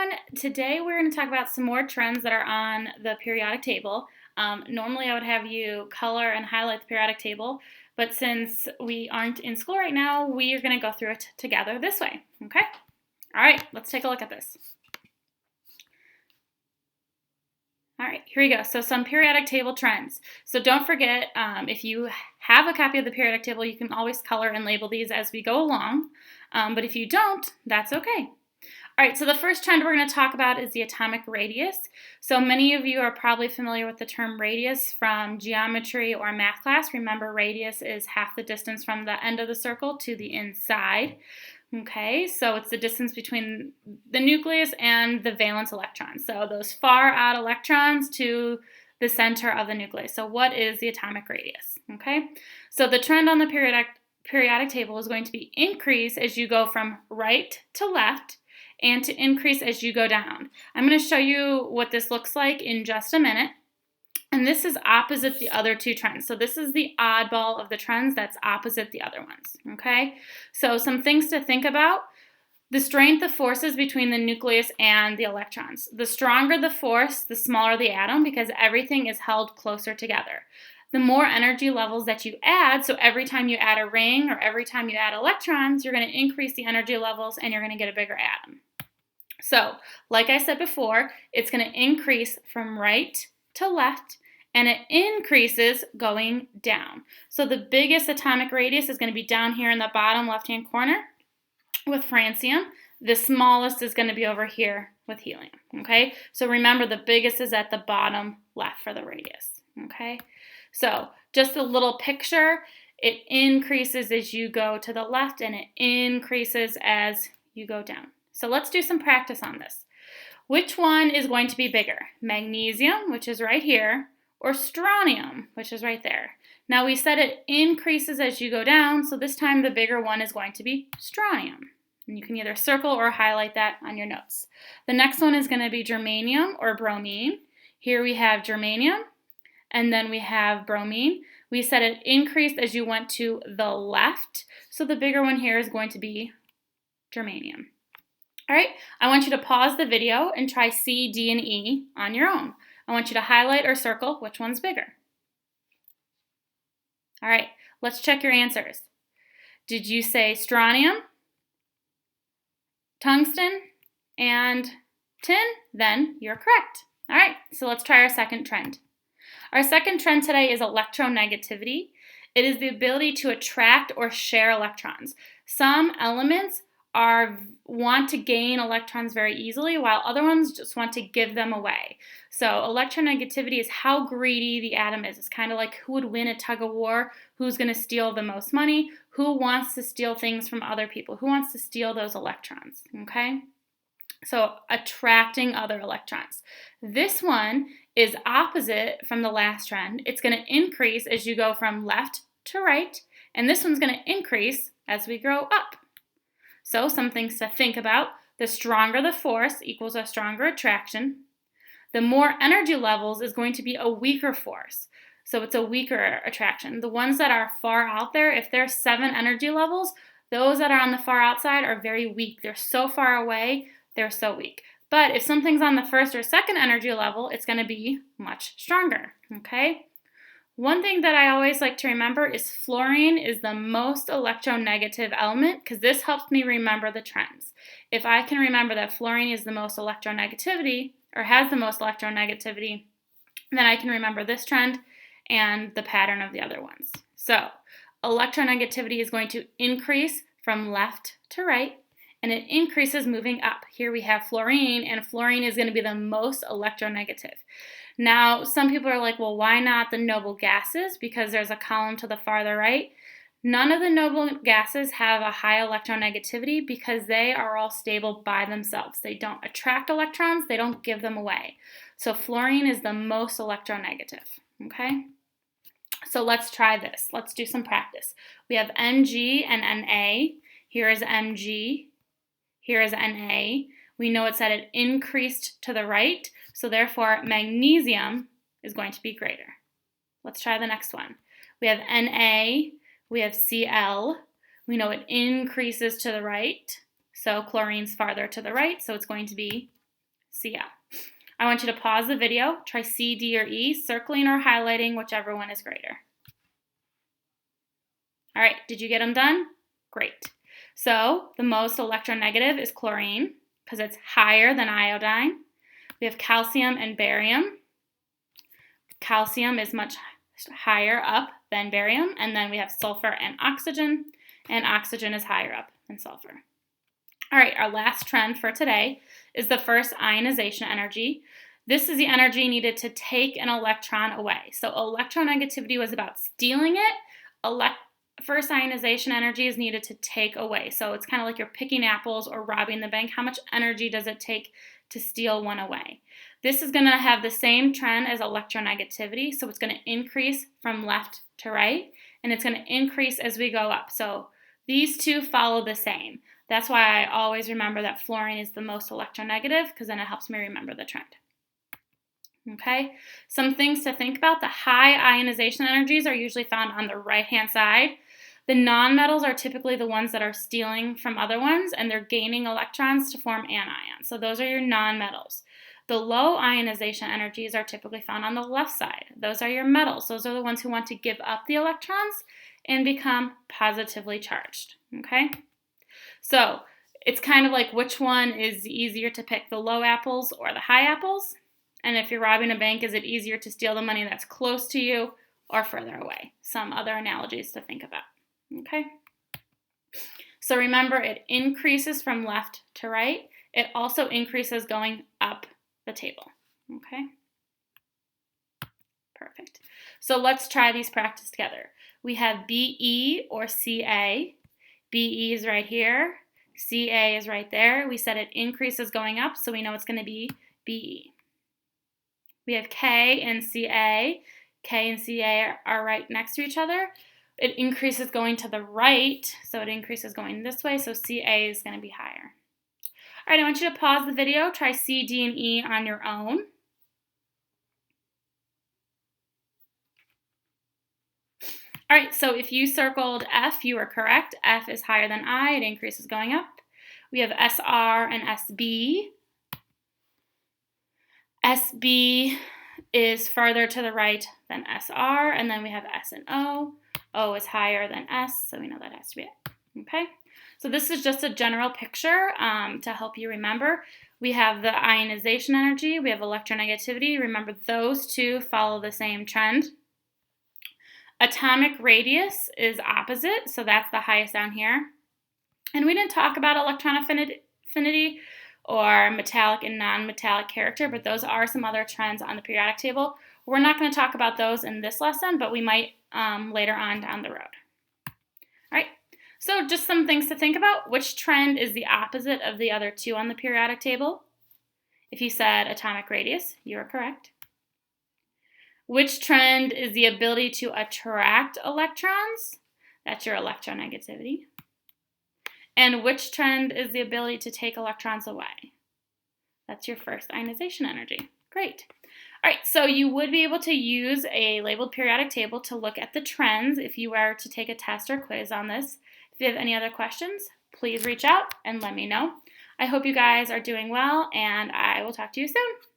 everyone. Today we're going to talk about some more trends that are on the periodic table. Normally I would have you color and highlight the periodic table, but since we aren't in school right now, we are going to go through it together this way, okay? All right, let's take a look at this. All right, here we go. So some periodic table trends. So don't forget, if you have a copy of the periodic table, you can always color and label these as we go along. But if you don't, that's okay. All right, so the first trend we're going to talk about is the atomic radius. So many of you are probably familiar with the term radius from geometry or math class. Remember, radius is half the distance from the end of the circle to the inside. Okay, so it's the distance between the nucleus and the valence electron. So those far out electrons to the center of the nucleus. So what is the atomic radius? Okay, so the trend on the periodic table is going to be increase as you go from right to left, and to increase as you go down. I'm going to show you what this looks like in just a minute. And this is opposite the other two trends. So this is the oddball of the trends that's opposite the other ones, okay? So some things to think about. The strength of forces between the nucleus and the electrons. The stronger the force, the smaller the atom, because everything is held closer together. The more energy levels that you add, so every time you add a ring or every time you add electrons, you're going to increase the energy levels and you're going to get a bigger atom. So, like I said before, it's going to increase from right to left, and it increases going down. So the biggest atomic radius is going to be down here in the bottom left-hand corner with francium. The smallest is going to be over here with helium, okay? So remember, the biggest is at the bottom left for the radius, okay? So just a little picture, it increases as you go to the left, and it increases as you go down. So let's do some practice on this. Which one is going to be bigger? Magnesium, which is right here, or strontium, which is right there. Now we said it increases as you go down, so this time the bigger one is going to be strontium. And you can either circle or highlight that on your notes. The next one is going to be germanium or bromine. Here we have germanium, and then we have bromine. We said it increased as you went to the left, so the bigger one here is going to be germanium. All right, I want you to pause the video and try C, D, and E on your own. I want you to highlight or circle which one's bigger. All right, let's check your answers. Did you say strontium, tungsten, and tin? Then you're correct. All right, so let's try our second trend. Our second trend today is electronegativity. It is the ability to attract or share electrons. Some elements want to gain electrons very easily, while other ones just want to give them away. So electronegativity is how greedy the atom is. It's kind of like who would win a tug of war, who's going to steal the most money, who wants to steal things from other people, who wants to steal those electrons, okay? So attracting other electrons. This one is opposite from the last trend. It's going to increase as you go from left to right, and this one's going to increase as we grow up. So some things to think about. The stronger the force equals a stronger attraction. The more energy levels is going to be a weaker force. So it's a weaker attraction. The ones that are far out there, if there's 7 energy levels, those that are on the far outside are very weak. They're so far away, they're so weak. But if something's on the first or second energy level, it's going to be much stronger, okay? One thing that I always like to remember is fluorine is the most electronegative element, because this helps me remember the trends. If I can remember that fluorine is the most electronegativity, or has the most electronegativity, then I can remember this trend and the pattern of the other ones. So electronegativity is going to increase from left to right, and it increases moving up. Here we have fluorine, and fluorine is going to be the most electronegative. Now, some people are like, well, why not the noble gases? Because there's a column to the farther right. None of the noble gases have a high electronegativity because they are all stable by themselves. They don't attract electrons, they don't give them away. So fluorine is the most electronegative, okay? So let's try this. Let's do some practice. We have Mg and Na. Here is Mg. Here is Na. We know it's at an increased to the right, so therefore magnesium is going to be greater. Let's try the next one. We have Na, we have Cl. We know it increases to the right, so chlorine's farther to the right, so it's going to be Cl. I want you to pause the video, try C, D, or E, circling or highlighting whichever one is greater. All right, did you get them done? Great. So the most electronegative is chlorine because it's higher than iodine. We have calcium and barium. Calcium is much higher up than barium, and then we have sulfur and oxygen is higher up than sulfur. All right, our last trend for today is the first ionization energy. This is the energy needed to take an electron away. So electronegativity was about stealing it. First ionization energy is needed to take away. So it's kind of like you're picking apples or robbing the bank. How much energy does it take to steal one away? This is going to have the same trend as electronegativity. So it's going to increase from left to right, and it's going to increase as we go up. So these two follow the same. That's why I always remember that fluorine is the most electronegative, because then it helps me remember the trend. Okay, some things to think about. The high ionization energies are usually found on the right-hand side. The nonmetals are typically the ones that are stealing from other ones, and they're gaining electrons to form anions. So those are your nonmetals. The low ionization energies are typically found on the left side. Those are your metals. Those are the ones who want to give up the electrons and become positively charged. Okay, so it's kind of like which one is easier to pick, the low apples or the high apples? And if you're robbing a bank, is it easier to steal the money that's close to you or further away? Some other analogies to think about. Okay? So remember, it increases from left to right. It also increases going up the table. Okay? Perfect. So let's try these practice together. We have BE or CA. BE is right here. CA is right there. We said it increases going up, so we know it's going to be BE. We have K and Ca. K and Ca are right next to each other. It increases going to the right, so it increases going this way, so Ca is going to be higher. All right, I want you to pause the video, try C, D, and E on your own. All right, so if you circled F, you are correct. F is higher than I, it increases going up. We have SR and SB. SB is further to the right than SR, and then we have S and O. O is higher than S, so we know that has to be it. Okay, so this is just a general picture to help you remember. We have the ionization energy, we have electronegativity. Remember, those two follow the same trend. Atomic radius is opposite, so that's the highest down here. And we didn't talk about electron affinity or metallic and non-metallic character, but those are some other trends on the periodic table. We're not going to talk about those in this lesson, but we might later on down the road. All right, so just some things to think about. Which trend is the opposite of the other two on the periodic table? If you said atomic radius, you are correct. Which trend is the ability to attract electrons? That's your electronegativity. And which trend is the ability to take electrons away? That's your first ionization energy. Great. All right, so you would be able to use a labeled periodic table to look at the trends if you were to take a test or quiz on this. If you have any other questions, please reach out and let me know. I hope you guys are doing well, and I will talk to you soon.